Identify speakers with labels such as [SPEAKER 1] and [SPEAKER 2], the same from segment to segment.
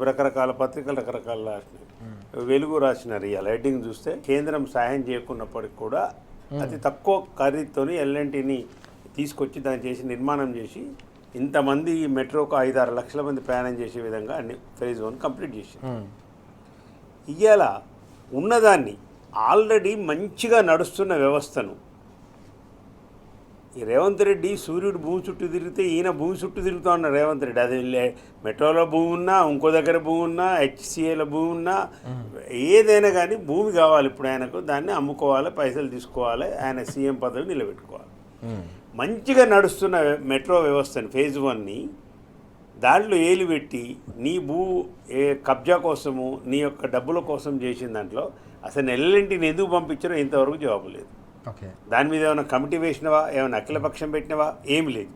[SPEAKER 1] రకరకాల పత్రికలు రకరకాల రాసినాయి. వెలుగు రాసినారు ఇవాళ హెడ్డింగ్ చూస్తే కేంద్రం సాయం చేయకున్నప్పటికి కూడా అతి తక్కువ ఖరీదుతోని ఎల్ఎన్టీని తీసుకొచ్చి దాన్ని చేసి నిర్మాణం చేసి ఇంతమంది మెట్రోకు 5-6 లక్షల మంది ప్రయాణం చేసే విధంగా అన్ని ఫేజ్ 1 కంప్లీట్ చేసింది. ఇవాళ ఉన్నదాన్ని ఆల్రెడీ మంచిగా నడుస్తున్న వ్యవస్థను ఈ రేవంత్ రెడ్డి సూర్యుడు భూమి చుట్టూ తిరిగితే ఈయన భూమి చుట్టూ తిరుగుతూ ఉన్నాడు రేవంత్ రెడ్డి. అది మెట్రోలో భూమి ఉన్నా, ఇంకో దగ్గర భూమి ఉన్నా, హెచ్సిఏలో భూమి ఉన్నా, ఏదైనా కానీ భూమి కావాలి ఇప్పుడు ఆయనకు. దాన్ని అమ్ముకోవాలి, పైసలు తీసుకోవాలి, ఆయన సీఎం పదవి నిలబెట్టుకోవాలి. మంచిగా నడుస్తున్న మెట్రో వ్యవస్థని ఫేజ్ 1ని దాంట్లో ఏలు పెట్టి నీ కబ్జా కోసము నీ యొక్క డబ్బుల కోసం చేసిన దాంట్లో అసలు ఎల్ఎన్టీని ఎందుకు పంపించారో ఇంతవరకు జవాబు లేదు. దాని మీద ఏమైనా కమిటీ వేసినవా, ఏమైనా అఖిలపక్షం పెట్టినవా, ఏమి లేదు.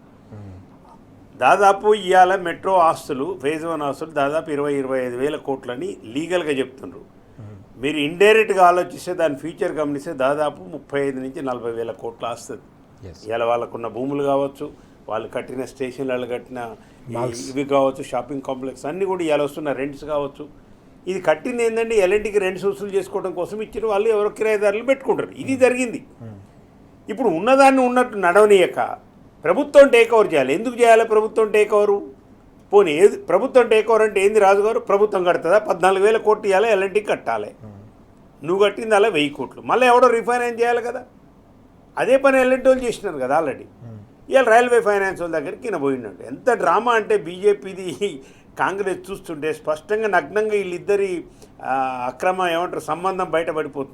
[SPEAKER 1] దాదాపు ఇవాళ మెట్రో ఆస్తులు ఫేజ్ 1 ఆస్తులు దాదాపు 20-25 వేల కోట్లని లీగల్గా చెప్తున్నారు. మీరు ఇండైరెక్ట్గా ఆలోచిస్తే దాని ఫ్యూచర్ గమనిస్తే దాదాపు 35 నుంచి 40 వేల కోట్లు వస్తుంది. ఇవాళ వాళ్ళకున్న భూములు కావచ్చు, వాళ్ళు కట్టిన స్టేషన్లలో కట్టిన ఇవి కావచ్చు, షాపింగ్ కాంప్లెక్స్ అన్నీ కూడా ఇవాళ వస్తున్న రెంట్స్ కావచ్చు. ఇది కట్టింది ఏంటంటే ఎల్ఎన్టీకి రెంట్స్ వసూలు చేసుకోవడం కోసం ఇచ్చిన వాళ్ళు ఎవరో కిరాయిదారులు పెట్టుకుంటారు. ఇది జరిగింది. ఇప్పుడు ఉన్నదాన్ని ఉన్నట్టు నడవనీయక ప్రభుత్వం టేక్ ఓవర్ చేయాలి. ఎందుకు చేయాలి ప్రభుత్వం టేక్ ఓవరు? పోనీ ఏది ప్రభుత్వం టేక్ ఓవర్ అంటే ఏంది రాజుగారు? ప్రభుత్వం కడుతుందా? 14,000 కోట్లు ఇవ్వాలి, ఎల్ఎన్టీకి కట్టాలి. నువ్వు కట్టింది అలా 1000 కోట్లు, మళ్ళీ ఎవడో రీఫైనాన్స్ చేయాలి కదా. అదే పని ఎల్ఎన్టీ వాళ్ళు చేసినారు కదా ఆల్రెడీ. ఇవాళ రైల్వే ఫైనాన్స్ వాళ్ళ దగ్గరికి ఈయన పోయినాడు. ఎంత డ్రామా అంటే బీజేపీది కాంగ్రెస్ చూస్తుంటే స్పష్టంగా నగ్నంగా వీళ్ళిద్దరి అక్రమ సంబంధం బయటపడిపోతుంది.